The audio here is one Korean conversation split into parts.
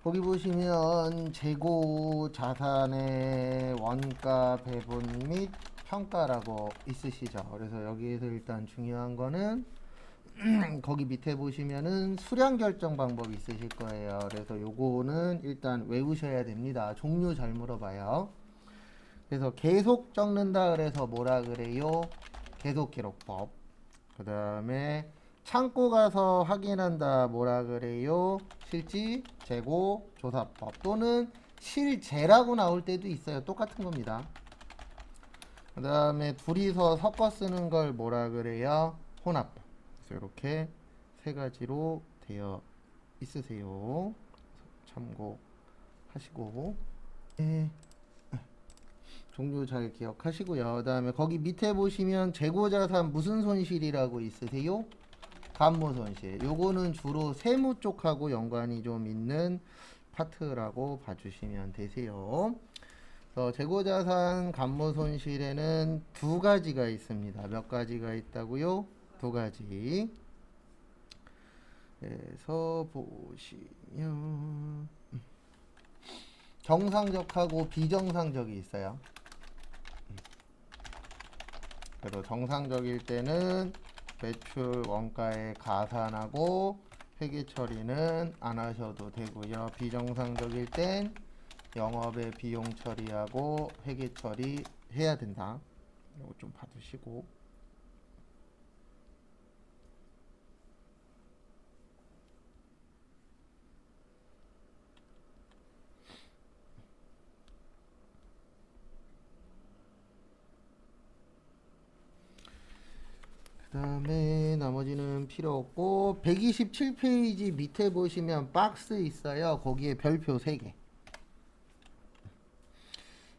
거기 보시면 재고 자산의 원가 배분 및 평가라고 있으시죠. 그래서 여기에서 일단 중요한 거는 거기 밑에 보시면은 수량 결정 방법이 있으실 거예요. 그래서 요거는 일단 외우셔야 됩니다. 종류 잘 물어봐요. 그래서 계속 적는다 그래서 뭐라 그래요? 계속 기록법. 그 다음에 창고 가서 확인한다 뭐라 그래요? 실지 재고 조사법 또는 실재라고 나올 때도 있어요. 똑같은 겁니다. 그 다음에 둘이서 섞어 쓰는 걸 뭐라 그래요? 혼합법. 그래서 이렇게 세 가지로 되어 있으세요. 참고하시고 네. 종류 잘 기억하시고요. 그 다음에 거기 밑에 보시면 재고자산 무슨 손실이라고 있으세요? 감모손실. 요거는 주로 세무 쪽하고 연관이 좀 있는 파트라고 봐주시면 되세요. 그래서 재고자산 감모손실에는 두 가지가 있습니다. 몇 가지가 있다고요? 두 가지. 그래서 보시면 정상적하고 비정상적이 있어요. 그래서 정상적일 때는 매출 원가에 가산하고 회계 처리는 안 하셔도 되고요. 비정상적일 땐 영업의 비용 처리하고 회계 처리 해야 된다. 이거 좀 봐두시고. 그 다음에 나머지는 필요 없고 127페이지 밑에 보시면 박스 있어요. 거기에 별표 3개.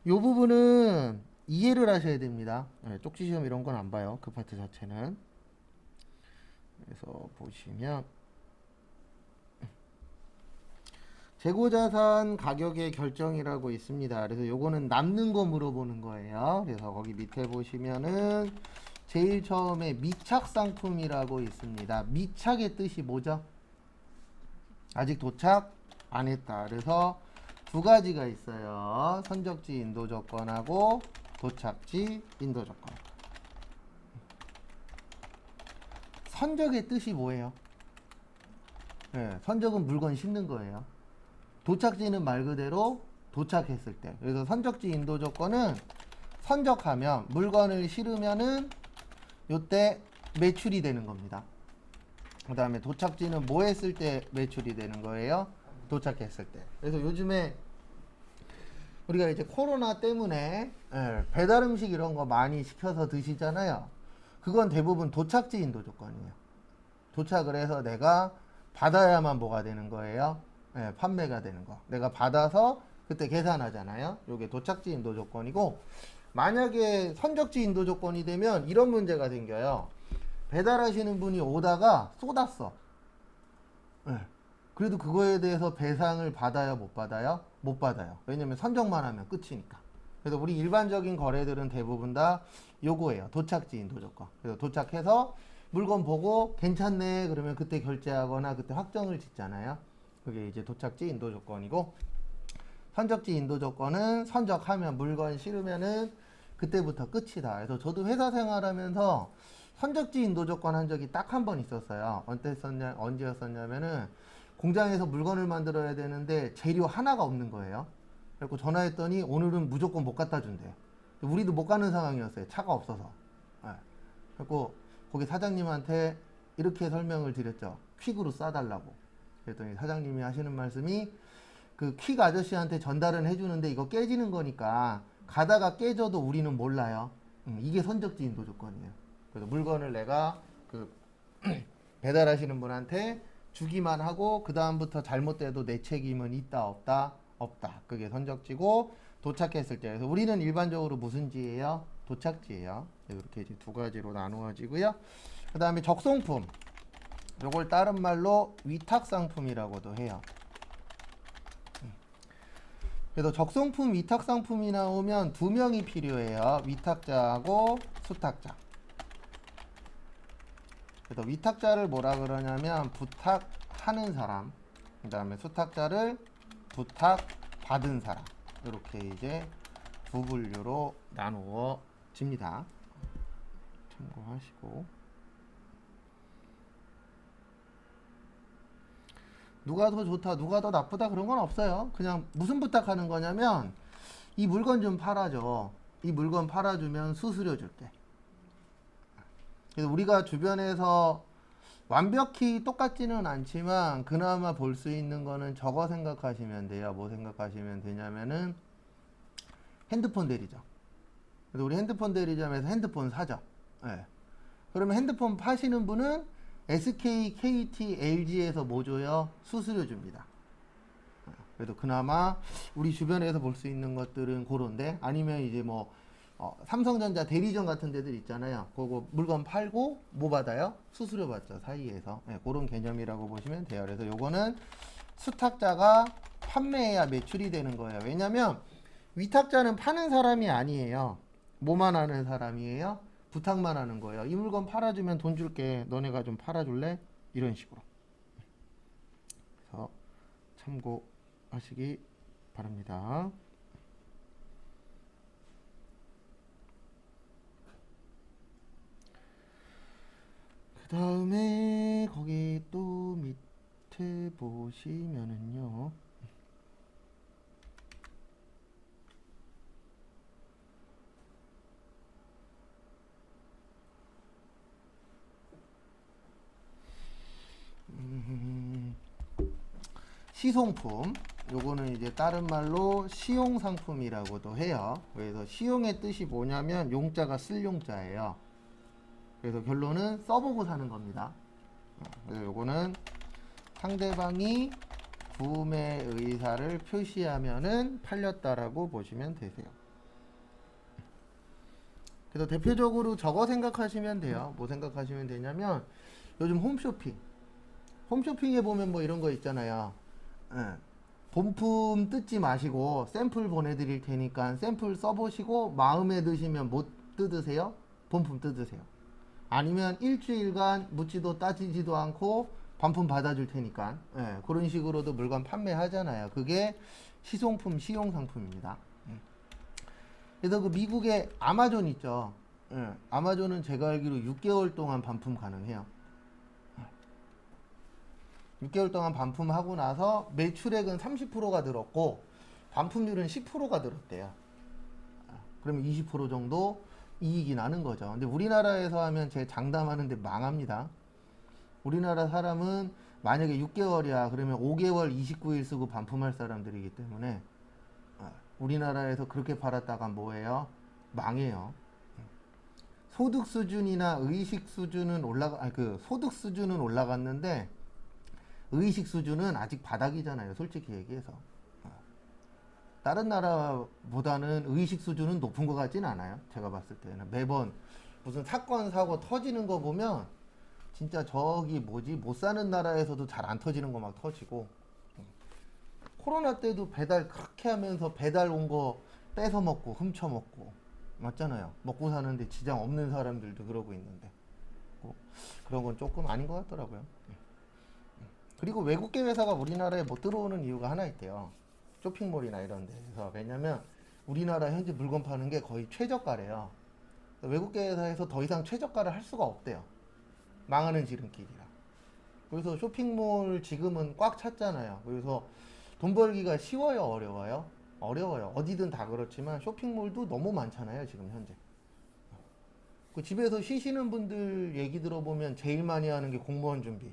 요 부분은 이해를 하셔야 됩니다. 쪽지시험 이런 건 안 봐요. 그 파트 자체는. 그래서 보시면 재고자산 가격의 결정이라고 있습니다. 그래서 요거는 남는 거 물어보는 거예요. 그래서 거기 밑에 보시면은 제일 처음에 미착 상품이라고 있습니다. 미착의 뜻이 뭐죠? 아직 도착 안 했다. 그래서 두 가지가 있어요. 선적지 인도 조건하고 도착지 인도 조건. 선적의 뜻이 뭐예요? 선적은 물건 싣는 거예요. 도착지는 말 그대로 도착했을 때. 그래서 선적지 인도 조건은 선적하면 물건을 실으면은 요때 매출이 되는 겁니다. 그 다음에 도착지는 뭐 했을 때 매출이 되는 거예요? 도착했을 때. 그래서 요즘에 우리가 이제 코로나 때문에 배달 음식 이런 거 많이 시켜서 드시잖아요. 그건 대부분 도착지 인도 조건이에요. 도착을 해서 내가 받아야만 뭐가 되는 거예요? 판매가 되는 거. 내가 받아서 그때 계산하잖아요. 요게 도착지 인도 조건이고, 만약에 선적지 인도 조건이 되면 이런 문제가 생겨요. 배달하시는 분이 오다가 쏟았어. 그래도 그거에 대해서 배상을 받아요, 못 받아요? 못 받아요. 왜냐면 선적만 하면 끝이니까. 그래서 우리 일반적인 거래들은 대부분 다 요거예요. 도착지 인도 조건. 그래서 도착해서 물건 보고 괜찮네 그러면 그때 결제하거나 그때 확정을 짓잖아요. 그게 이제 도착지 인도 조건이고, 선적지 인도 조건은 선적하면 물건 실으면은 그때부터 끝이다. 그래서 저도 회사 생활하면서 선적지 인도 조건 한 적이 딱 한 번 있었어요. 언제였었냐면은 공장에서 물건을 만들어야 되는데 재료 하나가 없는 거예요. 그래서 전화했더니 오늘은 무조건 못 갖다 준대. 우리도 못 가는 상황이었어요. 차가 없어서. 그래서 거기 사장님한테 이렇게 설명을 드렸죠. 퀵으로 싸달라고. 그랬더니 사장님이 하시는 말씀이 그 퀵 아저씨한테 전달은 해주는데 이거 깨지는 거니까 가다가 깨져도 우리는 몰라요. 이게 선적지 인도 조건이에요. 그래서 물건을 내가 그 배달하시는 분한테 주기만 하고 그 다음부터 잘못돼도 내 책임은 있다 없다 없다. 그게 선적지고 도착했을 때. 그래서 우리는 일반적으로 무슨 지예요? 도착지예요. 이렇게 이제 두 가지로 나누어지고요. 그 다음에 적송품. 요걸 다른 말로 위탁상품이라고도 해요. 그래서 적송품, 위탁상품이 나오면 두 명이 필요해요. 위탁자하고 수탁자. 그래서 위탁자를 뭐라 그러냐면 부탁하는 사람, 그 다음에 수탁자를 부탁 받은 사람. 이렇게 이제 두 분류로 나누어집니다. 참고하시고. 누가 더 좋다, 누가 더 나쁘다 그런 건 없어요. 그냥 무슨 부탁하는 거냐면 이 물건 좀 팔아줘. 이 물건 팔아주면 수수료 줄게. 그래서 우리가 주변에서 완벽히 똑같지는 않지만 그나마 볼 수 있는 거는 저거 생각하시면 돼요. 뭐 생각하시면 되냐면은 핸드폰 대리점. 그래서 우리 핸드폰 대리점에서 핸드폰 사죠. 네. 그러면 핸드폰 파시는 분은 SK, KT, LG에서 뭐 줘요? 수수료 줍니다. 그래도 그나마 우리 주변에서 볼 수 있는 것들은 그런데, 아니면 이제 뭐 삼성전자 대리점 같은 데들 있잖아요. 그거 물건 팔고 뭐 받아요? 수수료 받죠, 사이에서. 네, 그런 개념이라고 보시면 돼요. 그래서 요거는 수탁자가 판매해야 매출이 되는 거예요. 왜냐면 위탁자는 파는 사람이 아니에요. 뭐만 하는 사람이에요? 부탁만 하는 거예요. 이 물건 팔아주면 돈 줄게. 너네가 좀 팔아줄래? 이런 식으로. 그래서 참고하시기 바랍니다. 그 다음에 거기 또 밑에 보시면은요. 시송품, 요거는 이제 다른 말로 시용상품이라고도 해요. 그래서 시용의 뜻이 뭐냐면 용자가 쓸 용자예요. 그래서 결론은 써보고 사는 겁니다. 그래서 요거는 상대방이 구매 의사를 표시하면은 팔렸다라고 보시면 되세요. 그래서 대표적으로 저거 생각하시면 돼요. 뭐 생각하시면 되냐면 요즘 홈쇼핑에 보면 뭐 이런 거 있잖아요. 본품 뜯지 마시고 샘플 보내드릴 테니까 샘플 써보시고 마음에 드시면 못 뜯으세요? 본품 뜯으세요. 아니면 일주일간 묻지도 따지지도 않고 반품 받아줄 테니까. 그런 식으로도 물건 판매하잖아요. 그게 시송품, 시용상품입니다. 그래서 그 미국의 아마존 있죠. 아마존은 제가 알기로 6개월 동안 반품 가능해요. 6개월 동안 반품하고 나서 매출액은 30%가 늘었고 반품률은 10%가 늘었대요. 그러면 20% 정도 이익이 나는 거죠. 근데 우리나라에서 하면 제 장담하는데 망합니다. 우리나라 사람은 만약에 6개월이야 그러면 5개월 29일 쓰고 반품할 사람들이기 때문에 우리나라에서 그렇게 팔았다가 뭐예요? 망해요. 소득 수준이나 의식 수준은 소득 수준은 올라갔는데 의식 수준은 아직 바닥이잖아요. 솔직히 얘기해서. 다른 나라보다는 의식 수준은 높은 것 같진 않아요. 제가 봤을 때는. 매번 무슨 사건 사고 터지는 거 보면 진짜 저기 뭐지 못 사는 나라에서도 잘 안 터지는 거 막 터지고. 코로나 때도 배달 그렇게 하면서 배달 온 거 뺏어 먹고 훔쳐 먹고 맞잖아요. 먹고 사는데 지장 없는 사람들도 그러고 있는데 그런 건 조금 아닌 것 같더라고요. 그리고 외국계 회사가 우리나라에 못 들어오는 이유가 하나 있대요. 쇼핑몰이나 이런 데서. 왜냐면 우리나라 현재 물건 파는 게 거의 최저가래요. 외국계 회사에서 더 이상 최저가를 할 수가 없대요. 망하는 지름길이라. 그래서 쇼핑몰 지금은 꽉 찼잖아요. 그래서 돈 벌기가 쉬워요, 어려워요? 어려워요. 어디든 다 그렇지만 쇼핑몰도 너무 많잖아요, 지금 현재. 그 집에서 쉬시는 분들 얘기 들어보면 제일 많이 하는 게 공무원 준비.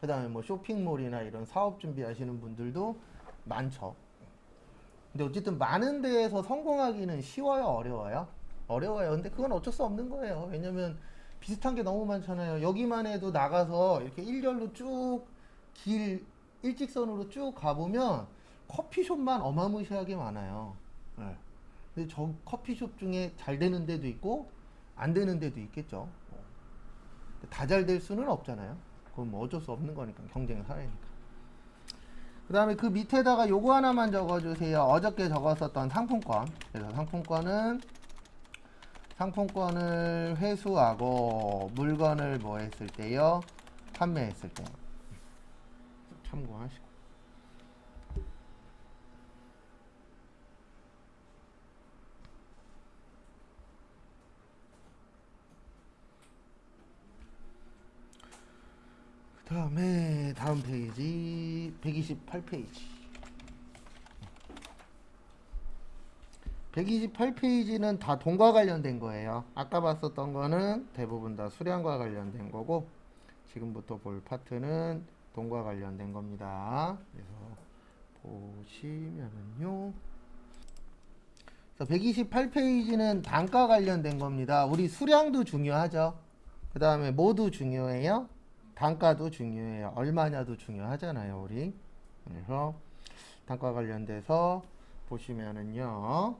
그 다음에 뭐 쇼핑몰이나 이런 사업 준비하시는 분들도 많죠. 근데 어쨌든 많은 데에서 성공하기는 쉬워요, 어려워요? 어려워요. 근데 그건 어쩔 수 없는 거예요. 왜냐면 비슷한 게 너무 많잖아요. 여기만 해도 나가서 이렇게 일렬로 쭉 일직선으로 쭉 가보면 커피숍만 어마무시하게 많아요. 네. 근데 저 커피숍 중에 잘 되는 데도 있고 안 되는 데도 있겠죠. 다 잘 될 수는 없잖아요. 그건 뭐 어쩔 수 없는 거니까, 경쟁 사회니까. 그 다음에 그 밑에다가 요거 하나만 적어주세요. 어저께 적었었던 상품권. 그래서 상품권을 회수하고 물건을 뭐 했을 때요? 판매했을 때. 참고하시고. 그다음에 다음 페이지 128페이지. 128페이지는 다 돈과 관련된 거예요. 아까 봤었던 거는 대부분 다 수량과 관련된 거고 지금부터 볼 파트는 돈과 관련된 겁니다. 그래서 보시면은요. 128페이지는 단가 관련된 겁니다. 우리 수량도 중요하죠. 그 다음에 뭐도 중요해요? 단가도 중요해요. 얼마냐도 중요하잖아요, 우리. 그래서 단가 관련돼서 보시면은요.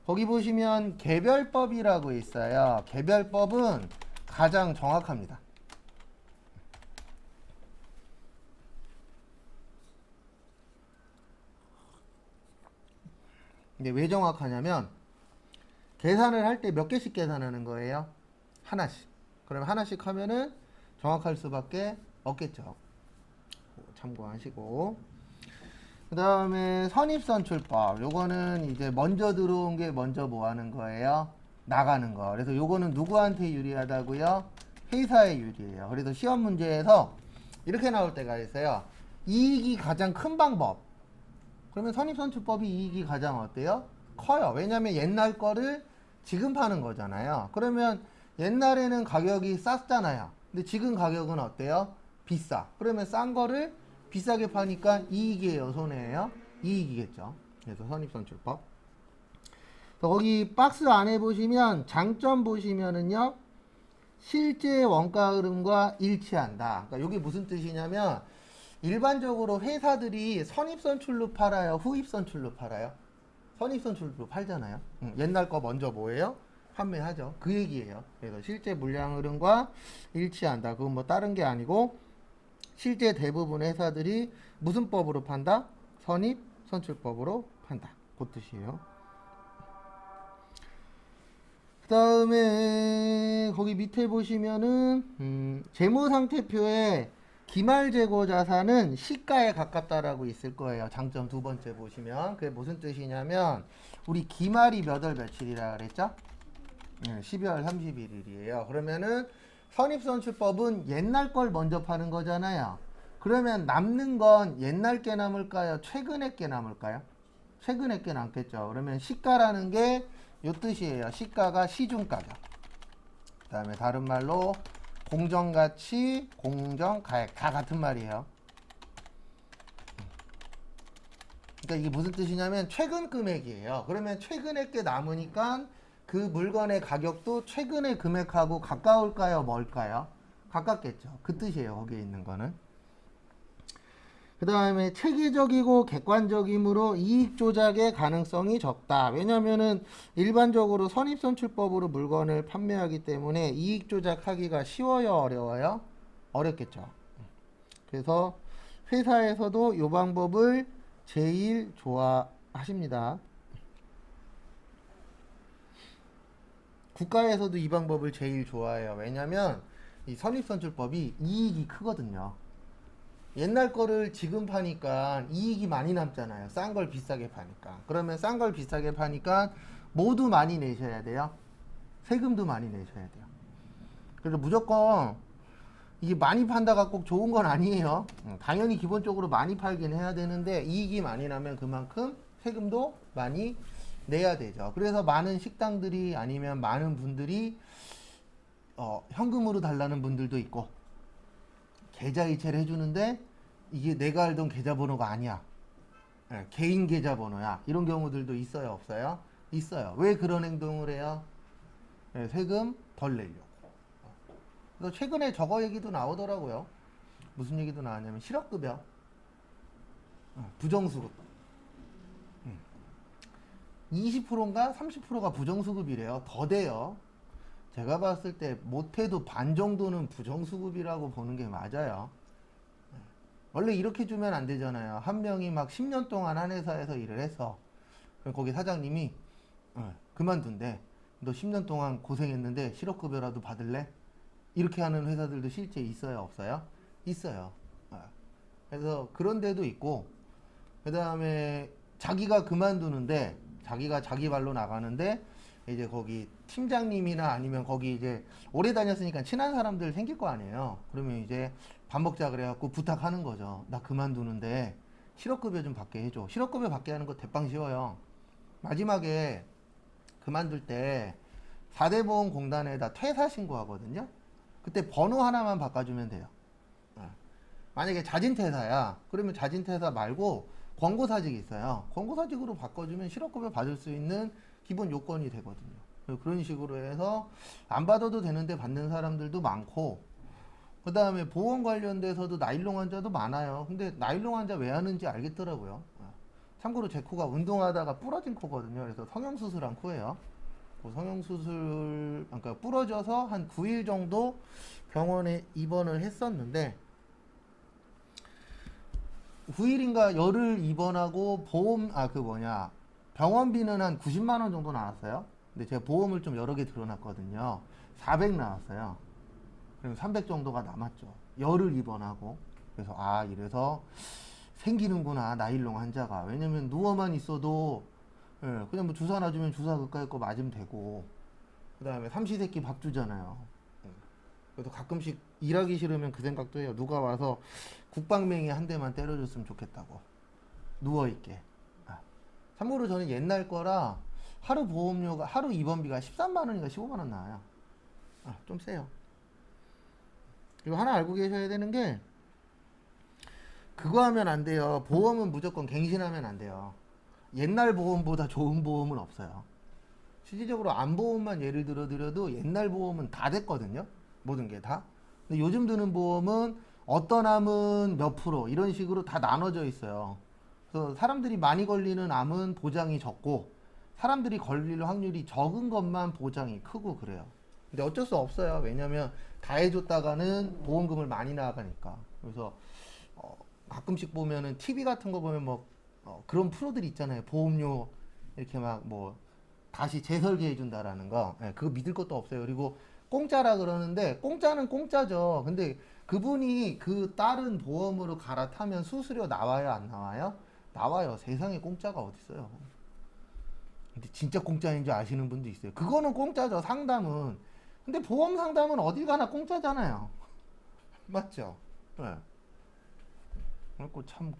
거기 보시면 개별법이라고 있어요. 개별법은 가장 정확합니다. 근데 왜 정확하냐면 계산을 할 때 몇 개씩 계산하는 거예요? 하나씩. 그러면 하나씩 하면은 정확할 수밖에 없겠죠. 참고하시고. 그 다음에 선입선출법. 요거는 이제 먼저 들어온 게 먼저 뭐 하는 거예요? 나가는 거. 그래서 요거는 누구한테 유리하다고요? 회사에 유리해요. 그래서 시험 문제에서 이렇게 나올 때가 있어요. 이익이 가장 큰 방법. 그러면 선입선출법이 이익이 가장 어때요? 커요. 왜냐면 옛날 거를 지금 파는 거잖아요. 그러면 옛날에는 가격이 쌌잖아요. 근데 지금 가격은 어때요? 비싸. 그러면 싼 거를 비싸게 파니까 이익이에요, 손해예요? 이익이겠죠. 그래서 선입선출법. 거기 박스 안에 보시면 장점 보시면은요. 실제 원가 흐름과 일치한다. 그러니까 이게 무슨 뜻이냐면 일반적으로 회사들이 선입선출로 팔아요? 후입선출로 팔아요? 선입선출로 팔잖아요. 옛날 거 먼저 뭐예요? 판매하죠. 그 얘기예요. 그래서 실제 물량 흐름과 일치한다. 그건 뭐 다른 게 아니고 실제 대부분 회사들이 무슨 법으로 판다? 선입선출법으로 판다. 그 뜻이에요. 그 다음에 거기 밑에 보시면은 재무상태표에 기말재고 자산은 시가에 가깝다라고 있을 거예요. 장점 두 번째 보시면 그게 무슨 뜻이냐면 우리 기말이 몇 월 며칠이라 그랬죠? 12월 31일이에요. 그러면은 선입선출법은 옛날 걸 먼저 파는 거잖아요. 그러면 남는 건 옛날 게 남을까요? 최근에 게 남을까요? 최근에 게 남겠죠. 그러면 시가라는 게 요 뜻이에요. 시가가 시중가격. 그 다음에 다른 말로 공정가치, 공정가액 다 같은 말이에요. 그러니까 이게 무슨 뜻이냐면 최근 금액이에요. 그러면 최근에 게 남으니까 그 물건의 가격도 최근의 금액하고 가까울까요? 멀까요? 가깝겠죠. 그 뜻이에요. 거기에 있는 거는. 그 다음에 체계적이고 객관적이므로 이익 조작의 가능성이 적다. 왜냐면은 일반적으로 선입선출법으로 물건을 판매하기 때문에 이익 조작하기가 쉬워요? 어려워요? 어렵겠죠. 그래서 회사에서도 이 방법을 제일 좋아하십니다. 국가에서도 이 방법을 제일 좋아해요. 왜냐면 이 선입선출법이 이익이 크거든요. 옛날 거를 지금 파니까 이익이 많이 남잖아요. 싼 걸 비싸게 파니까. 그러면 싼 걸 비싸게 파니까 모두 많이 내셔야 돼요. 세금도 많이 내셔야 돼요. 그래서 무조건 이게 많이 판다가 꼭 좋은 건 아니에요. 당연히 기본적으로 많이 팔긴 해야 되는데 이익이 많이 나면 그만큼 세금도 많이 내야 되죠. 그래서 많은 식당들이 아니면 많은 분들이 현금으로 달라는 분들도 있고 계좌이체를 해주는데 이게 내가 알던 계좌번호가 아니야. 개인 계좌번호야. 이런 경우들도 있어요, 없어요? 있어요. 왜 그런 행동을 해요? 세금 덜 내려고. 그래서 최근에 저거 얘기도 나오더라고요. 무슨 얘기도 나왔냐면 실업급여, 부정수급. 20%인가 30%가 부정수급이래요. 더 돼요. 제가 봤을 때 못해도 반 정도는 부정수급이라고 보는 게 맞아요. 원래 이렇게 주면 안 되잖아요. 한 명이 막 10년 동안 한 회사에서 일을 해서 그럼 거기 사장님이 그만둔대. 너 10년 동안 고생했는데 실업급여라도 받을래? 이렇게 하는 회사들도 실제 있어요, 없어요? 있어요. 그래서 그런 데도 있고 그 다음에 자기가 그만두는데 자기가 자기 발로 나가는데 이제 거기 팀장님이나 아니면 거기 이제 오래 다녔으니까 친한 사람들 생길 거 아니에요. 그러면 이제 밥 먹자 그래갖고 부탁하는 거죠. 나 그만두는데 실업급여 좀 받게 해줘. 실업급여 받게 하는 거 대빵 쉬워요. 마지막에 그만둘 때 4대 보험공단에다 퇴사 신고하거든요. 그때 번호 하나만 바꿔주면 돼요. 어. 만약에 자진퇴사야. 그러면 자진퇴사 말고 권고사직이 있어요. 권고사직으로 바꿔주면 실업급여 받을 수 있는 기본 요건이 되거든요. 그런 식으로 해서 안 받아도 되는데 받는 사람들도 많고, 그 다음에 보험 관련돼서도 나일론 환자도 많아요. 근데 나일론 환자 왜 하는지 알겠더라고요. 참고로 제 코가 운동하다가 부러진 코거든요. 그래서 성형수술한 코예요. 그 성형수술, 그러니까 부러져서 한 9일 정도 병원에 입원을 했었는데, 9일인가 열흘 입원하고 보험, 병원비는 한 90만 원 정도 나왔어요. 근데 제가 보험을 좀 여러 개 들어놨거든요. 400 나왔어요. 그럼 300 정도가 남았죠. 열흘 입원하고. 그래서 이래서 생기는구나, 나일론 환자가. 왜냐면 누워만 있어도 그냥 뭐 주사 놔주면 주사 그까이 거 맞으면 되고, 그 다음에 삼시세끼 밥 주잖아요. 그래서 가끔씩 일하기 싫으면 그 생각도 해요. 누가 와서 국방맹이 한 대만 때려줬으면 좋겠다고. 누워있게. 참고로 저는 옛날 거라 하루 보험료가, 하루 입원비가 13만 원인가 15만 원 나와요. 좀 세요. 그리고 하나 알고 계셔야 되는 게, 그거 하면 안 돼요. 보험은 무조건 갱신하면 안 돼요. 옛날 보험보다 좋은 보험은 없어요. 실질적으로 안보험만 예를 들어 드려도 옛날 보험은 다 됐거든요. 모든 게 다. 근데 요즘 드는 보험은 어떤 암은 몇 프로 이런 식으로 다 나눠져 있어요. 그래서 사람들이 많이 걸리는 암은 보장이 적고, 사람들이 걸릴 확률이 적은 것만 보장이 크고 그래요. 근데 어쩔 수 없어요. 왜냐면 다 해줬다가는 보험금을 많이 나가니까. 그래서 가끔씩 보면은 TV 같은 거 보면 뭐 그런 프로들이 있잖아요. 보험료 이렇게 막 뭐 다시 재설계해 준다라는 거. 그거 믿을 것도 없어요. 그리고 공짜라 그러는데, 공짜는 공짜죠. 근데 그분이 그 다른 보험으로 갈아타면 수수료 나와요, 안 나와요? 나와요. 세상에 공짜가 어딨어요. 근데 진짜 공짜인 줄 아시는 분도 있어요. 그거는 공짜죠, 상담은. 근데 보험 상담은 어딜 가나 공짜잖아요. 맞죠? 네. 그래서 참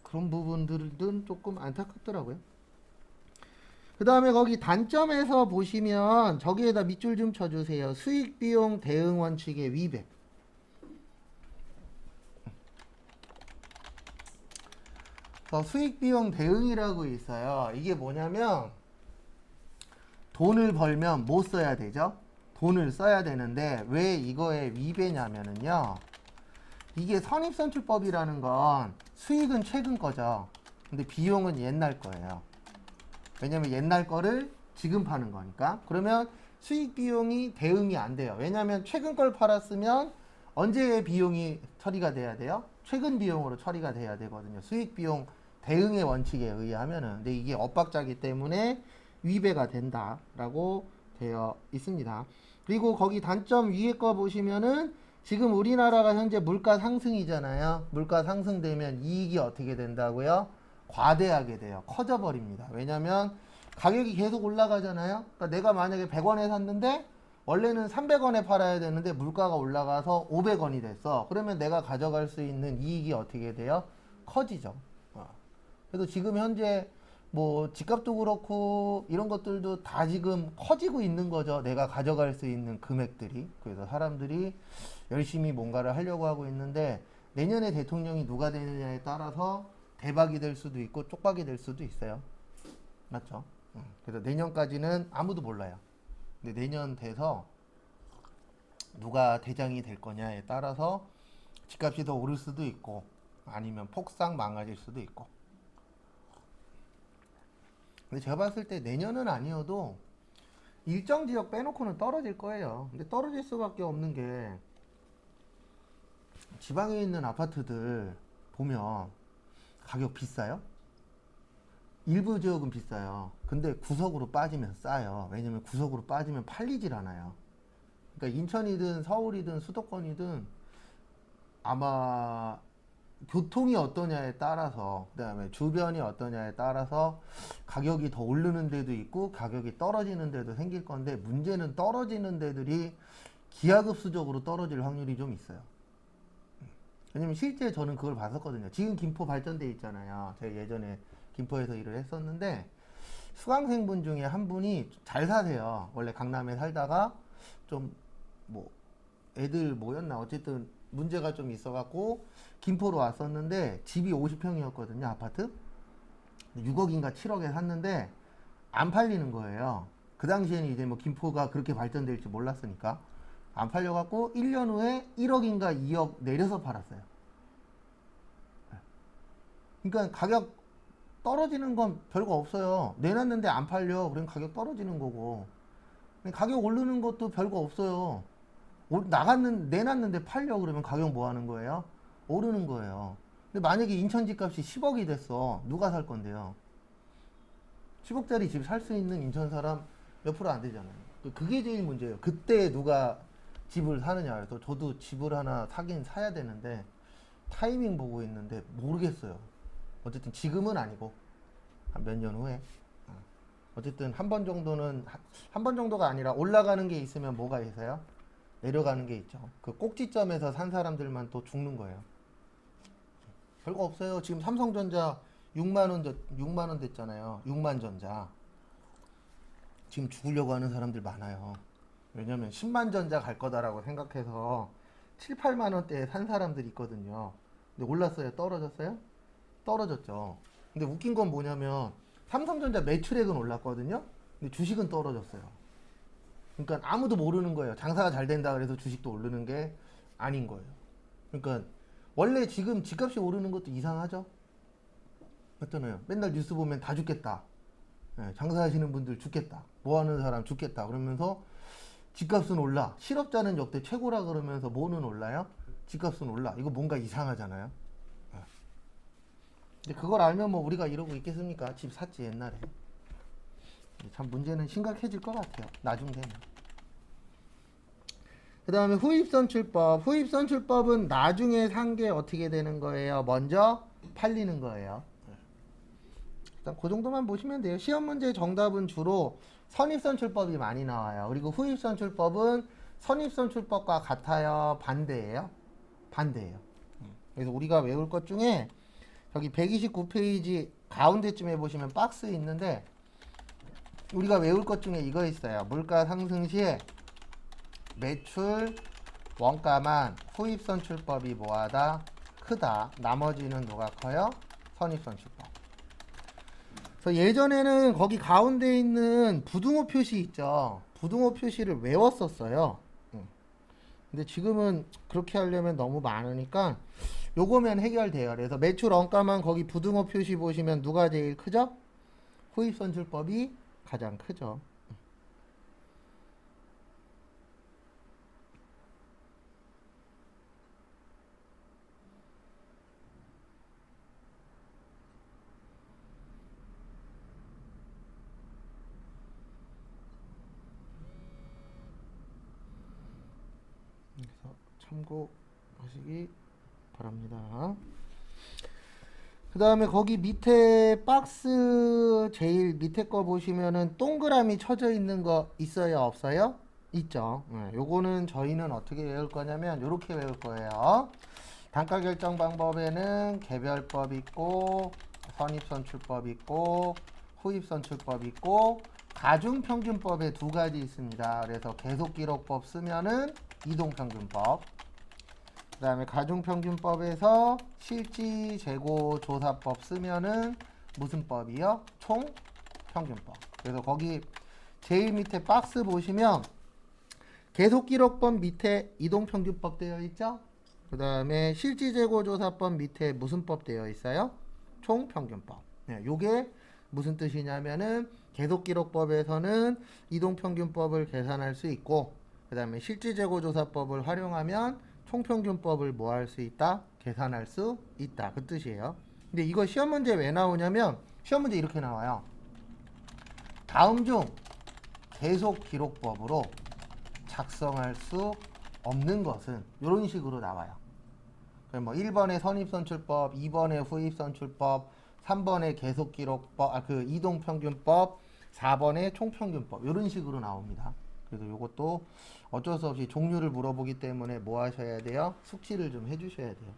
그런 부분들은 조금 안타깝더라고요. 그 다음에 거기 단점에서 보시면 저기에다 밑줄 좀 쳐주세요. 수익 비용 대응 원칙의 위배. 수익 비용 대응이라고 있어요. 이게 뭐냐면, 돈을 벌면 뭐 써야 되죠? 돈을 써야 되는데, 왜 이거에 위배냐면은요, 이게 선입선출법이라는 건 수익은 최근 거죠. 근데 비용은 옛날 거예요. 왜냐면 옛날 거를 지금 파는 거니까. 그러면 수익 비용이 대응이 안 돼요. 왜냐면 최근 걸 팔았으면 언제 비용이 처리가 돼야 돼요? 최근 비용으로 처리가 돼야 되거든요. 수익 비용 대응의 원칙에 의하면은. 근데 이게 엇박자기 때문에 위배가 된다라고 되어 있습니다. 그리고 거기 단점 위에 거 보시면은, 지금 우리나라가 현재 물가 상승이잖아요. 물가 상승되면 이익이 어떻게 된다고요? 과대하게 돼요. 커져 버립니다. 왜냐면 가격이 계속 올라가잖아요. 그러니까 내가 만약에 100원에 샀는데 원래는 300원에 팔아야 되는데 물가가 올라가서 500원이 됐어. 그러면 내가 가져갈 수 있는 이익이 어떻게 돼요? 커지죠. 그래서 지금 현재 뭐 집값도 그렇고 이런 것들도 다 지금 커지고 있는 거죠. 내가 가져갈 수 있는 금액들이. 그래서 사람들이 열심히 뭔가를 하려고 하고 있는데, 내년에 대통령이 누가 되느냐에 따라서 대박이 될 수도 있고 쪽박이 될 수도 있어요. 맞죠? 그래서 내년까지는 아무도 몰라요. 근데 내년 돼서 누가 대장이 될 거냐에 따라서 집값이 더 오를 수도 있고, 아니면 폭삭 망가질 수도 있고. 근데 제가 봤을 때 내년은 아니어도 일정 지역 빼놓고는 떨어질 거예요. 근데 떨어질 수밖에 없는 게, 지방에 있는 아파트들 보면 가격 비싸요? 일부 지역은 비싸요. 근데 구석으로 빠지면 싸요. 왜냐면 구석으로 빠지면 팔리질 않아요. 그러니까 인천이든 서울이든 수도권이든 아마 교통이 어떠냐에 따라서, 그다음에 주변이 어떠냐에 따라서 가격이 더 오르는 데도 있고 가격이 떨어지는 데도 생길 건데, 문제는 떨어지는 데들이 기하급수적으로 떨어질 확률이 좀 있어요. 왜냐면 실제 저는 그걸 봤었거든요. 지금 김포 발전돼 있잖아요. 제가 예전에 김포에서 일을 했었는데, 수강생분 중에 한 분이 잘 사세요. 원래 강남에 살다가 좀 뭐 애들 뭐였나 어쨌든 문제가 좀 있어갖고 김포로 왔었는데, 집이 50평이었거든요. 아파트 6억인가 7억에 샀는데 안 팔리는 거예요. 그 당시에는 이제 뭐 김포가 그렇게 발전될지 몰랐으니까 안 팔려갖고 1년 후에 1억인가 2억 내려서 팔았어요. 그러니까 가격 떨어지는 건 별거 없어요. 내놨는데 안 팔려. 그럼 가격 떨어지는 거고. 가격 오르는 것도 별거 없어요. 내놨는데 팔려. 그러면 가격 뭐 하는 거예요? 오르는 거예요. 근데 만약에 인천 집값이 10억이 됐어. 누가 살 건데요? 10억짜리 집 살 수 있는 인천 사람 몇 프로 안 되잖아요. 그게 제일 문제예요. 그때 누가 집을 사느냐. 그래서 저도 집을 하나 사긴 사야 되는데 타이밍 보고 있는데 모르겠어요. 어쨌든 지금은 아니고 한 몇 년 후에 어쨌든 한 번 정도는, 한 번 정도가 아니라 올라가는 게 있으면 뭐가 있어요? 내려가는 게 있죠. 그 꼭지점에서 산 사람들만 또 죽는 거예요. 별거 없어요. 지금 삼성전자 6만 원 됐잖아요. 6만 전자. 지금 죽으려고 하는 사람들 많아요. 왜냐면 10만 전자 갈 거다라고 생각해서 7, 8만 원대에 산 사람들이 있거든요. 근데 올랐어요? 떨어졌어요? 떨어졌죠. 근데 웃긴 건 뭐냐면 삼성전자 매출액은 올랐거든요. 근데 주식은 떨어졌어요. 그러니까 아무도 모르는 거예요. 장사가 잘 된다 그래서 주식도 오르는 게 아닌 거예요. 그러니까 원래 지금 집값이 오르는 것도 이상하죠? 맞잖아요. 맨날 뉴스 보면 다 죽겠다. 예, 장사하시는 분들 죽겠다. 뭐 하는 사람 죽겠다. 그러면서 집값은 올라. 실업자는 역대 최고라 그러면서 뭐는 올라요? 집값은 올라. 이거 뭔가 이상하잖아요. 근데 그걸 알면 뭐 우리가 이러고 있겠습니까? 집 샀지 옛날에. 참 문제는 심각해질 것 같아요. 나중 되면. 그 다음에 후입선출법. 후입선출법은 나중에 산 게 어떻게 되는 거예요? 먼저 팔리는 거예요. 일단 그 정도만 보시면 돼요. 시험 문제 정답은 주로 선입선출법이 많이 나와요. 그리고 후입선출법은 선입선출법과 같아요? 반대예요? 반대예요. 그래서 우리가 외울 것 중에 여기 129페이지 가운데쯤에 보시면 박스 있는데, 우리가 외울 것 중에 이거 있어요. 물가 상승 시에 매출 원가만 후입선출법이 뭐하다? 크다. 나머지는 누가 커요? 선입선출법. 그래서 예전에는 거기 가운데 있는 부등호 표시 있죠. 부등호 표시를 외웠었어요. 근데 지금은 그렇게 하려면 너무 많으니까 요거면 해결돼요. 그래서 매출 원가만 거기 부등호 표시 보시면 누가 제일 크죠? 후입선출법이 가장 크죠. 그래서 참고하시기 바랍니다. 그 다음에 거기 밑에 박스 제일 밑에 거 보시면은 동그라미 쳐져 있는 거 있어요? 없어요? 있죠. 요거는 저희는 어떻게 외울 거냐면 요렇게 외울 거예요. 단가 결정 방법에는 개별법 있고 선입선출법 있고 후입선출법 있고 가중평균법에 두 가지 있습니다. 그래서 계속기록법 쓰면은 이동평균법, 그 다음에 가중평균법에서 실지재고조사법 쓰면은 무슨 법이요? 총평균법. 그래서 거기 제일 밑에 박스 보시면 계속기록법 밑에 이동평균법 되어 있죠? 그 다음에 실지재고조사법 밑에 무슨 법 되어 있어요? 총평균법. 네, 요게 무슨 뜻이냐면은 계속기록법에서는 이동평균법을 계산할 수 있고, 그 다음에 실지재고조사법을 활용하면 총평균법을 뭐 할 수 있다? 계산할 수 있다. 그 뜻이에요. 근데 이거 시험 문제 왜 나오냐면 시험 문제 이렇게 나와요. 다음 중 계속기록법으로 작성할 수 없는 것은 이런 식으로 나와요. 뭐 1번에 선입선출법, 2번에 후입선출법, 3번에 계속기록법, 그 이동평균법, 4번에 총평균법 이런 식으로 나옵니다. 그래서 이것도 어쩔 수 없이 종류를 물어보기 때문에 뭐 하셔야 돼요? 숙지를 좀 해주셔야 돼요.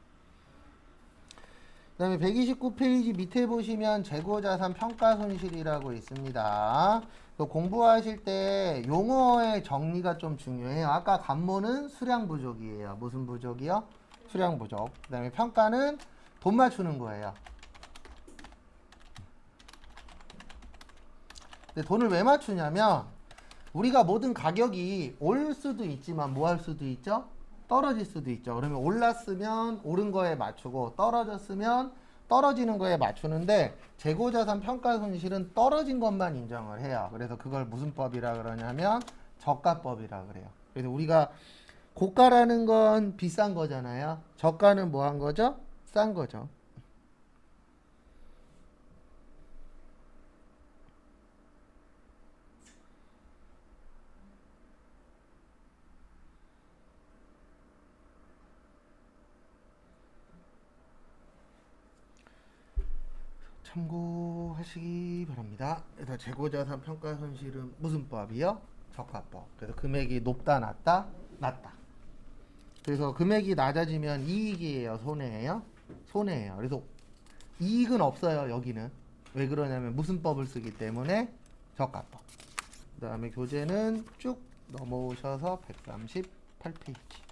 그 다음에 129페이지 밑에 보시면 재고자산 평가손실이라고 있습니다. 또 공부하실 때 용어의 정리가 좀 중요해요. 아까 간모는 수량 부족이에요. 무슨 부족이요? 수량 부족. 그 다음에 평가는 돈 맞추는 거예요. 근데 돈을 왜 맞추냐면 우리가 모든 가격이 올 수도 있지만 뭐 할 수도 있죠? 떨어질 수도 있죠. 그러면 올랐으면 오른 거에 맞추고 떨어졌으면 떨어지는 거에 맞추는데 재고자산 평가손실은 떨어진 것만 인정을 해요. 그래서 그걸 무슨 법이라 그러냐면 저가법이라 그래요. 그래서 우리가 고가라는 건 비싼 거잖아요. 저가는 뭐 한 거죠? 싼 거죠. 참고하시기 바랍니다. 그래서 재고자산 평가손실은 무슨 법이요? 저가법. 그래서 금액이 높다, 낮다, 낮다. 그래서 금액이 낮아지면 이익이에요, 손해예요? 손해예요. 그래서 이익은 없어요, 여기는. 왜 그러냐면 무슨 법을 쓰기 때문에 저가법. 그 다음에 교재는 쭉 넘어오셔서 138페이지.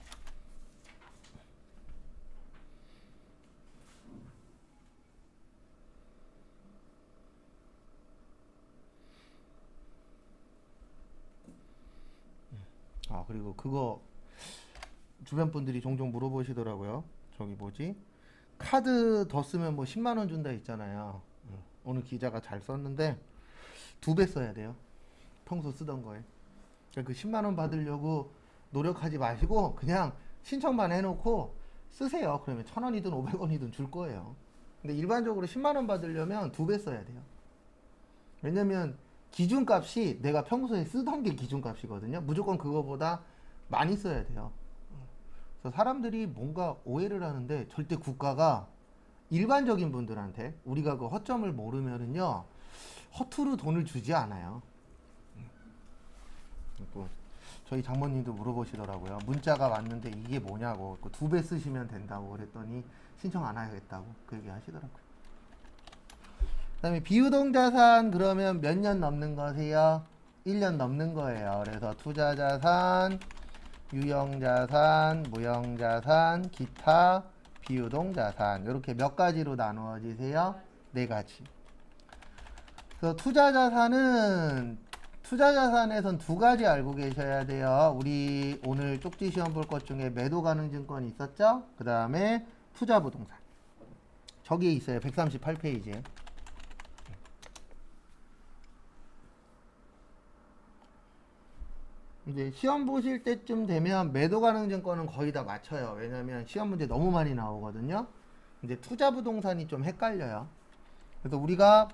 그리고 그거 주변 분들이 종종 물어보시더라고요. 저기 뭐지? 카드 더 쓰면 뭐 10만 원 준다 했잖아요. 오늘 기자가 잘 썼는데 2배 써야 돼요. 평소 쓰던 거에. 그러니까 그 10만 원 받으려고 노력하지 마시고 그냥 신청만 해놓고 쓰세요. 그러면 1,000원이든 500원이든 줄 거예요. 근데 일반적으로 10만 원 받으려면 2배 써야 돼요. 왜냐면 기준값이 내가 평소에 쓰던 게 기준값이거든요. 무조건 그거보다 많이 써야 돼요. 그래서 사람들이 뭔가 오해를 하는데 절대 국가가 일반적인 분들한테 우리가 그 허점을 모르면은요 허투루 돈을 주지 않아요. 또 저희 장모님도 물어보시더라고요. 문자가 왔는데 이게 뭐냐고 2배 쓰시면 된다고 그랬더니 신청 안 하겠다고 그 얘기 하시더라고요. 그 다음에 비유동자산 그러면 몇 년 넘는 거세요? 1년 넘는 거예요. 그래서 투자자산, 유형자산, 무형자산, 기타, 비유동자산 이렇게 몇 가지로 나누어지세요? 4가지. 그래서 투자자산에선 2가지 알고 계셔야 돼요. 우리 오늘 쪽지 시험 볼 것 중에 매도 가능 증권 있었죠? 그 다음에 투자부동산. 저기에 있어요. 138페이지에. 이제 시험 보실 때쯤 되면 매도 가능 증권은 거의 다 맞춰요. 왜냐면 시험 문제 너무 많이 나오거든요. 이제 투자 부동산이 좀 헷갈려요. 그래서 우리가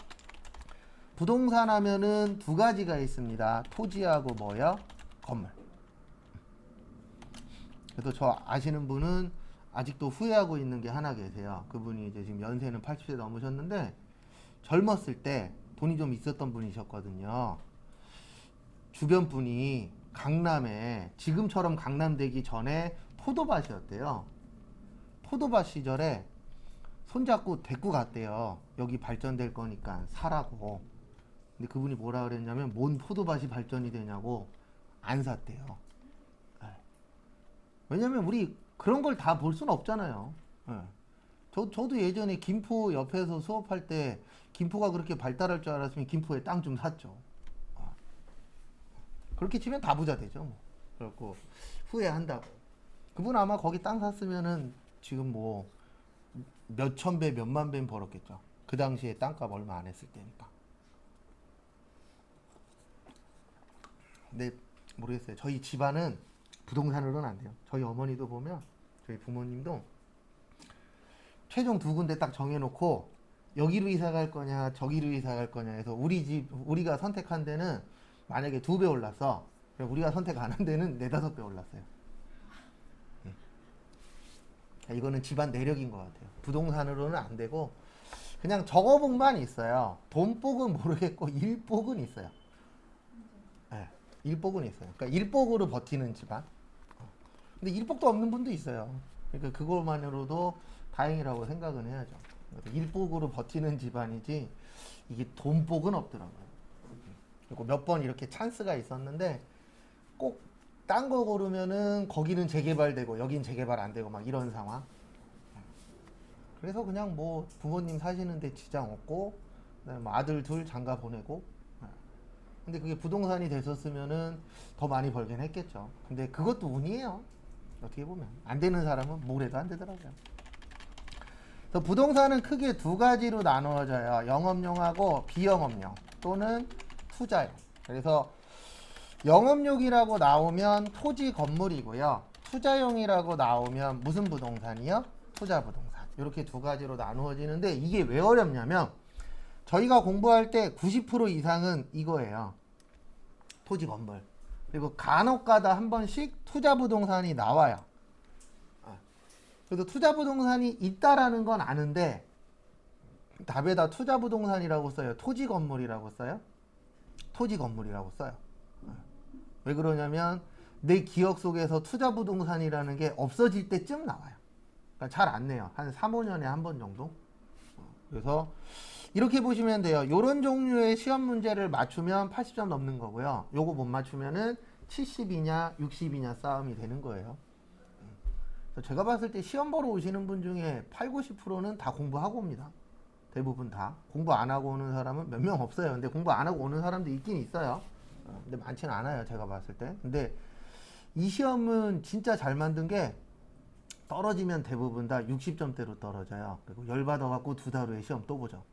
부동산 하면은 2가지가 있습니다. 토지하고 뭐요? 건물. 그래서 저 아시는 분은 아직도 후회하고 있는 게 하나 계세요. 그분이 이제 지금 연세는 80세 넘으셨는데 젊었을 때 돈이 좀 있었던 분이셨거든요. 주변 분이 강남에 지금처럼 강남 되기 전에 포도밭이었대요. 포도밭 시절에 손잡고 데리고 갔대요. 여기 발전될 거니까 사라고. 근데 그분이 뭐라 그랬냐면 뭔 포도밭이 발전이 되냐고 안 샀대요. 네. 왜냐면 우리 그런 걸 다 볼 수는 없잖아요. 네. 저도 예전에 김포 옆에서 수업할 때 김포가 그렇게 발달할 줄 알았으면 김포에 땅 좀 샀죠. 그렇게 치면 다 부자 되죠. 뭐. 그렇고 후회한다고. 그분 아마 거기 땅 샀으면은 지금 뭐 몇천 배, 몇만 배는 벌었겠죠. 그 당시에 땅값 얼마 안 했을 때니까. 근데 모르겠어요. 저희 집안은 부동산으로는 안 돼요. 저희 어머니도 보면 저희 부모님도 최종 2군데 딱 정해놓고 여기로 이사 갈 거냐 저기로 이사 갈 거냐 해서 우리가 선택한 데는 만약에 2배 올랐어. 그럼 우리가 선택 안 한 데는 4, 5배 올랐어요. 이거는 집안 내력인 것 같아요. 부동산으로는 안 되고 그냥 저거복만 있어요. 돈복은 모르겠고 일복은 있어요. 네, 일복은 있어요. 그러니까 일복으로 버티는 집안. 근데 일복도 없는 분도 있어요. 그러니까 그것만으로도 다행이라고 생각은 해야죠. 일복으로 버티는 집안이지 이게 돈복은 없더라고요. 그리고 몇 번 이렇게 찬스가 있었는데 꼭 딴 거 고르면은 거기는 재개발되고 여긴 재개발 안 되고 막 이런 상황. 그래서 그냥 뭐 부모님 사시는데 지장 없고 그다음에 뭐 아들 둘 장가 보내고. 근데 그게 부동산이 됐었으면은 더 많이 벌긴 했겠죠. 근데 그것도 운이에요. 어떻게 보면 안 되는 사람은 뭘 해도 안 되더라고요. 그래서 부동산은 크게 두 가지로 나누어져요. 영업용하고 비영업용 또는 투자용. 그래서 영업용이라고 나오면 토지 건물이고요. 투자용이라고 나오면 무슨 부동산이요? 투자 부동산. 이렇게 두 가지로 나누어지는데 이게 왜 어렵냐면 저희가 공부할 때 90% 이상은 이거예요. 토지 건물. 그리고 간혹가다 한 번씩 투자 부동산이 나와요. 그래서 투자 부동산이 있다라는 건 아는데 답에다 투자 부동산이라고 써요? 토지 건물이라고 써요? 토지 건물이라고 써요. 왜 그러냐면 내 기억 속에서 투자 부동산이라는 게 없어질 때쯤 나와요. 그러니까 잘 안 내요. 한 3, 5년에 한 번 정도. 그래서 이렇게 보시면 돼요. 이런 종류의 시험 문제를 맞추면 80점 넘는 거고요. 요거 못 맞추면은 70이냐 60이냐 싸움이 되는 거예요. 그래서 제가 봤을 때 시험 보러 오시는 분 중에 8, 90%는 다 공부하고 옵니다. 대부분 다. 공부 안 하고 오는 사람은 몇 명 없어요. 근데 공부 안 하고 오는 사람도 있긴 있어요. 근데 많지는 않아요. 제가 봤을 때. 근데 이 시험은 진짜 잘 만든 게 떨어지면 대부분 다 60점대로 떨어져요. 그리고 열받아갖고 두 달 후에 시험 또 보죠.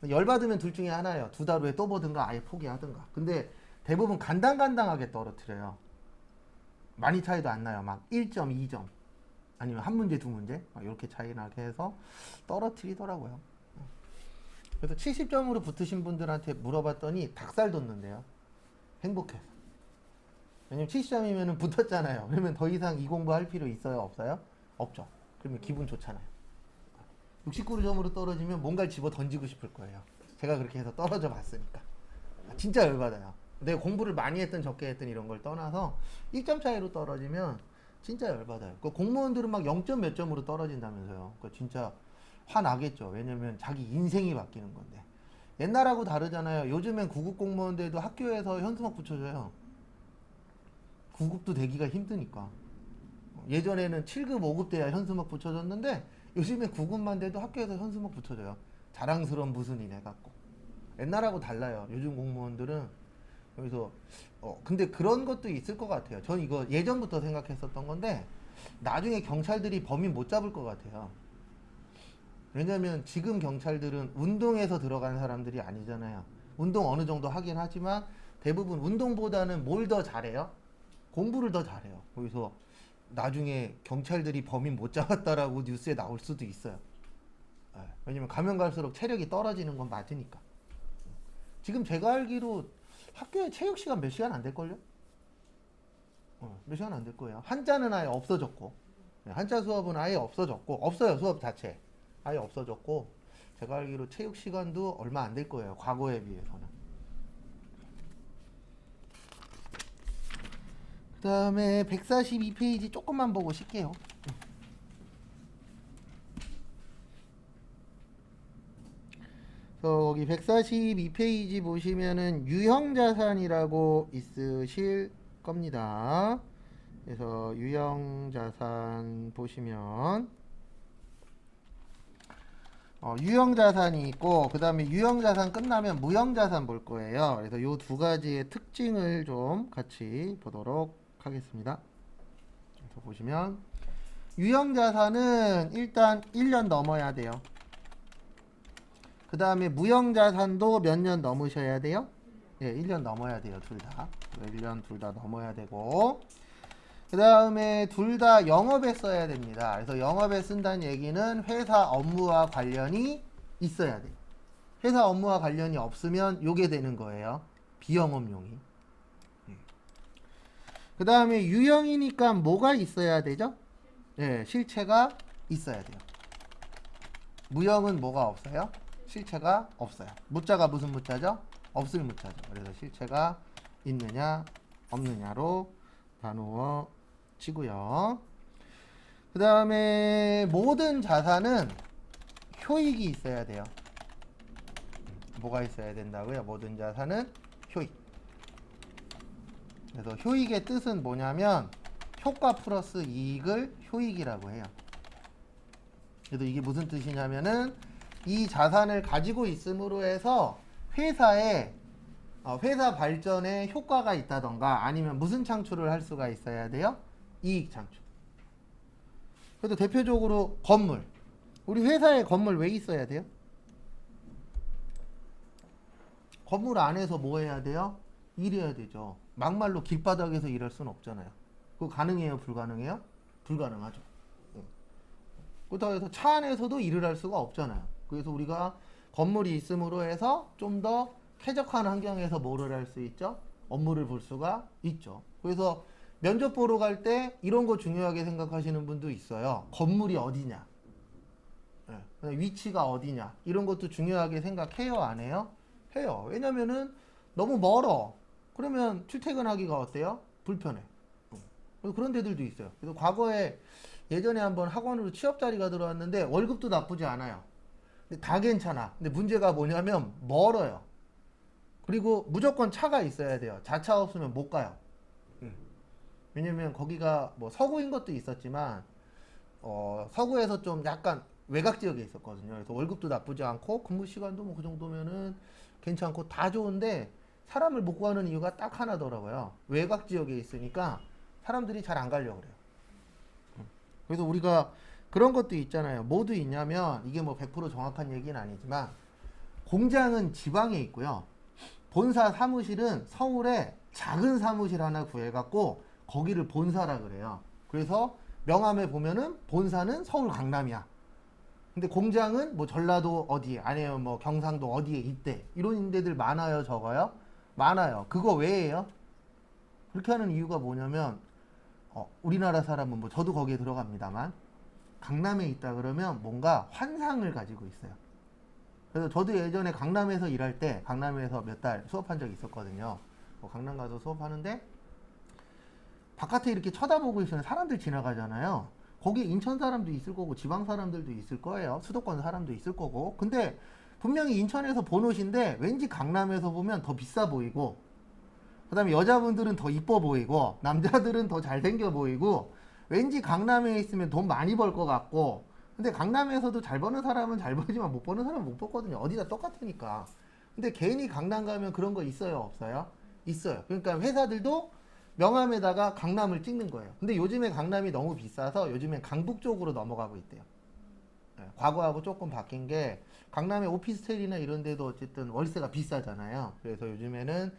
열받으면 둘 중에 하나예요. 두 달 후에 또 보든가 아예 포기하든가. 근데 대부분 간당간당하게 떨어뜨려요. 많이 차이도 안 나요. 막 1점, 2점. 아니면 한 문제, 두 문제. 막 이렇게 차이 나게 해서 떨어뜨리더라고요. 그래서 70점으로 붙으신 분들한테 물어봤더니 닭살 돋는데요. 행복해서. 왜냐면 70점이면 붙었잖아요. 그러면 더 이상 이 공부할 필요 있어요? 없어요? 없죠. 그러면 기분 좋잖아요. 69점으로 떨어지면 뭔가를 집어 던지고 싶을 거예요. 제가 그렇게 해서 떨어져 봤으니까. 진짜 열받아요. 내가 공부를 많이 했든 적게 했든 이런 걸 떠나서 1점 차이로 떨어지면 진짜 열받아요. 그 공무원들은 막 0점 몇 점으로 떨어진다면서요. 그 진짜 화나겠죠. 왜냐면 자기 인생이 바뀌는 건데. 옛날하고 다르잖아요. 요즘엔 구급 공무원들도 학교에서 현수막 붙여줘요. 구급도 되기가 힘드니까. 예전에는 7급, 5급 돼야 현수막 붙여줬는데 요즘에 9급만 돼도 학교에서 현수막 붙여줘요. 자랑스러운 무슨 일 해갖고. 옛날하고 달라요. 요즘 공무원들은. 그래서 근데 그런 것도 있을 것 같아요. 전 이거 예전부터 생각했었던 건데 나중에 경찰들이 범인 못 잡을 것 같아요. 왜냐면 지금 경찰들은 운동에서 들어간 사람들이 아니잖아요. 운동 어느 정도 하긴 하지만 대부분 운동보다는 뭘 더 잘해요? 공부를 더 잘해요. 그래서 나중에 경찰들이 범인 못 잡았다라고 뉴스에 나올 수도 있어요. 왜냐면 가면 갈수록 체력이 떨어지는 건 맞으니까. 지금 제가 알기로 학교에 체육 시간 몇 시간 안 될걸요? 몇 시간 안 될 거예요. 한자는 아예 없어졌고, 한자 수업은 아예 없어졌고, 없어요, 수업 자체. 아예 없어졌고, 제가 알기로 체육 시간도 얼마 안 될 거예요. 과거에 비해서는. 그 다음에 142페이지 조금만 보고 쉴게요. 여기 142페이지 보시면은 유형자산이라고 있으실 겁니다. 그래서 유형자산 보시면 유형자산이 있고 그 다음에 유형자산 끝나면 무형자산 볼 거예요. 그래서 이 두 가지의 특징을 좀 같이 보도록 하겠습니다. 그래서 보시면 유형자산은 일단 1년 넘어야 돼요. 그 다음에 무형자산도 몇 년 넘으셔야 돼요? 예, 1년 넘어야 돼요. 둘 다. 1년 둘 다 넘어야 되고 그 다음에 둘 다 영업에 써야 됩니다. 그래서 영업에 쓴다는 얘기는 회사 업무와 관련이 있어야 돼요. 회사 업무와 관련이 없으면 요게 되는 거예요. 비영업용이. 그 다음에 유형이니까 뭐가 있어야 되죠? 예, 실체가 있어야 돼요. 무형은 뭐가 없어요? 실체가 없어요. 무자가 무슨 무자죠? 없을 무자죠. 그래서 실체가 있느냐 없느냐로 나누어 지고요. 그 다음에 모든 자산은 효익이 있어야 돼요. 뭐가 있어야 된다고요? 모든 자산은 효익. 그래서 효익의 뜻은 뭐냐면 효과 플러스 이익을 효익이라고 해요. 그래서 이게 무슨 뜻이냐면은 이 자산을 가지고 있음으로 해서 회사에 회사 발전에 효과가 있다던가 아니면 무슨 창출을 할 수가 있어야 돼요? 이익 창출. 그래서 대표적으로 건물. 우리 회사에 건물 왜 있어야 돼요? 건물 안에서 뭐 해야 돼요? 일해야 되죠. 막말로 길바닥에서 일할 수는 없잖아요. 그거 가능해요? 불가능해요? 불가능하죠. 그렇다고 해서 차 안에서도 일을 할 수가 없잖아요. 그래서 우리가 건물이 있음으로 해서 좀 더 쾌적한 환경에서 뭐를 할 수 있죠? 업무를 볼 수가 있죠. 그래서 면접 보러 갈 때 이런 거 중요하게 생각하시는 분도 있어요. 건물이 어디냐? 위치가 어디냐? 이런 것도 중요하게 생각해요? 안 해요? 해요. 왜냐면은 너무 멀어. 그러면 출퇴근하기가 어때요? 불편해. 그런 데들도 있어요. 그래서 과거에 예전에 한번 학원으로 취업 자리가 들어왔는데 월급도 나쁘지 않아요. 근데 다 괜찮아. 근데 문제가 뭐냐면 멀어요. 그리고 무조건 차가 있어야 돼요. 자차 없으면 못 가요. 왜냐면 거기가 뭐 서구인 것도 있었지만 서구에서 좀 약간 외곽 지역에 있었거든요. 그래서 월급도 나쁘지 않고 근무 시간도 뭐 그 정도면은 괜찮고 다 좋은데 사람을 못 구하는 이유가 딱 하나더라고요. 외곽 지역에 있으니까 사람들이 잘 안 가려고 그래요. 그래서 우리가 그런 것도 있잖아요. 뭐도 있냐면 이게 뭐 100% 정확한 얘기는 아니지만 공장은 지방에 있고요. 본사 사무실은 서울에 작은 사무실 하나 구해갖고 거기를 본사라 그래요. 그래서 명함에 보면은 본사는 서울 강남이야. 근데 공장은 뭐 전라도 어디에 아니면 뭐 경상도 어디에 있대. 이런 데들 많아요, 적어요? 많아요. 그거 왜예요? 그렇게 하는 이유가 뭐냐면 우리나라 사람은 뭐 저도 거기에 들어갑니다만 강남에 있다 그러면 뭔가 환상을 가지고 있어요. 그래서 저도 예전에 강남에서 일할 때 강남에서 몇 달 수업한 적이 있었거든요. 강남 가서 수업하는데 바깥에 이렇게 쳐다보고 있으면 사람들 지나가잖아요. 거기 인천 사람도 있을 거고 지방 사람들도 있을 거예요. 수도권 사람도 있을 거고. 근데 분명히 인천에서 본 옷인데 왠지 강남에서 보면 더 비싸 보이고 그 다음에 여자분들은 더 이뻐 보이고 남자들은 더 잘생겨 보이고 왠지 강남에 있으면 돈 많이 벌 것 같고 근데 강남에서도 잘 버는 사람은 잘 벌지만 못 버는 사람은 못 벌거든요. 어디다 똑같으니까. 근데 괜히 강남 가면 그런 거 있어요? 없어요? 있어요. 그러니까 회사들도 명함에다가 강남을 찍는 거예요. 근데 요즘에 강남이 너무 비싸서 요즘엔 강북 쪽으로 넘어가고 있대요. 과거하고 조금 바뀐 게 강남의 오피스텔이나 이런 데도 어쨌든 월세가 비싸잖아요. 그래서 요즘에는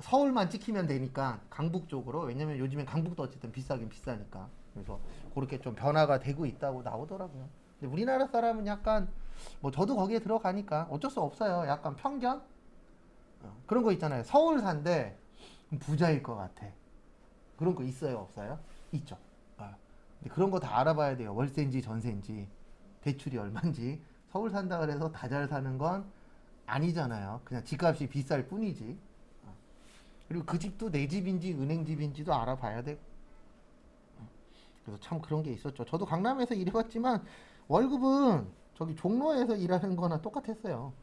서울만 찍히면 되니까 강북 쪽으로 왜냐면 요즘엔 강북도 어쨌든 비싸긴 비싸니까 그래서 그렇게 좀 변화가 되고 있다고 나오더라고요. 근데 우리나라 사람은 약간 뭐 저도 거기에 들어가니까 어쩔 수 없어요. 약간 편견 그런 거 있잖아요. 서울 산대 부자일 것 같아. 그런 거 있어요? 없어요? 있죠. 근데 그런 거 다 알아봐야 돼요. 월세인지 전세인지 대출이 얼마인지. 서울 산다 그래서 다 잘 사는 건 아니잖아요. 그냥 집값이 비쌀 뿐이지. 그리고 그 집도 내 집인지 은행 집인지도 알아봐야 돼. 그래서 참 그런 게 있었죠. 저도 강남에서 일해봤지만 월급은 저기 종로에서 일하는 거나 똑같았어요.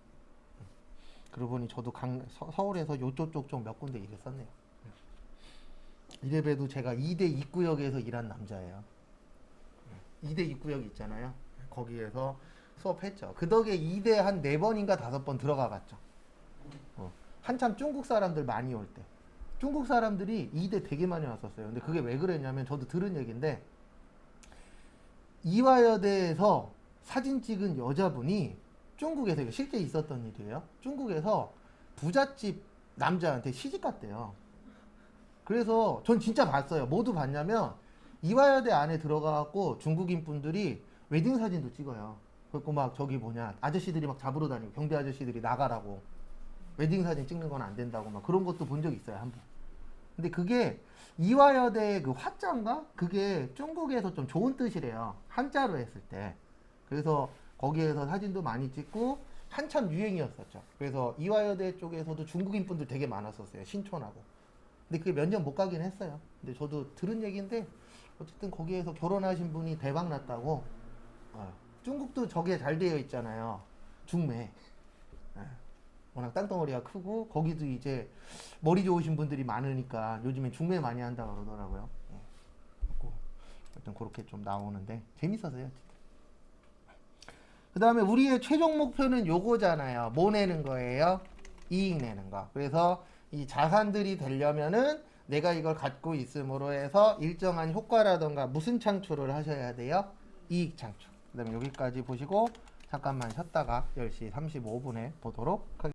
그러고 보니 저도 서울에서 요쪽 좀 몇 군데 일했었네요. 이래봬도 제가 2대 입구역에서 일한 남자예요. 2대 입구역 있잖아요. 거기에서 수업했죠. 그 덕에 2대 한 4번인가 5번 들어가봤죠. 한참 중국 사람들 많이 올 때. 중국 사람들이 2대 되게 많이 왔었어요. 근데 그게 왜 그랬냐면 저도 들은 얘기인데 이화여대에서 사진 찍은 여자분이 중국에서 실제 있었던 일이에요. 중국에서 부잣집 남자한테 시집 갔대요. 그래서 전 진짜 봤어요. 모두 봤냐면 이화여대 안에 들어가갖고 중국인 분들이 웨딩 사진도 찍어요. 그리고 막 저기 뭐냐 아저씨들이 막 잡으러 다니고 경비 아저씨들이 나가라고 웨딩 사진 찍는 건 안 된다고 막 그런 것도 본 적 있어요. 한 번. 근데 그게 이화여대 그 화자인가? 그게 중국에서 좀 좋은 뜻이래요. 한자로 했을 때. 그래서 거기에서 사진도 많이 찍고 한참 유행이었었죠. 그래서 이화여대 쪽에서도 중국인 분들 되게 많았었어요. 신촌하고. 근데 그게 몇 년 못 가긴 했어요. 근데 저도 들은 얘기인데 어쨌든 거기에서 결혼하신 분이 대박 났다고. 중국도 저게 잘 되어 있잖아요. 중매. 워낙 땅덩어리가 크고 거기도 이제 머리 좋으신 분들이 많으니까 요즘엔 중매 많이 한다 그러더라고요. 일단 그렇게 좀 나오는데 재밌어서요. 그 다음에 우리의 최종 목표는 요거잖아요. 뭐 내는 거예요? 이익 내는 거. 그래서 이 자산들이 되려면은 내가 이걸 갖고 있음으로 해서 일정한 효과라던가 무슨 창출을 하셔야 돼요? 이익 창출. 그 다음에 여기까지 보시고 잠깐만 쉬었다가 10시 35분에 보도록 하겠습니다.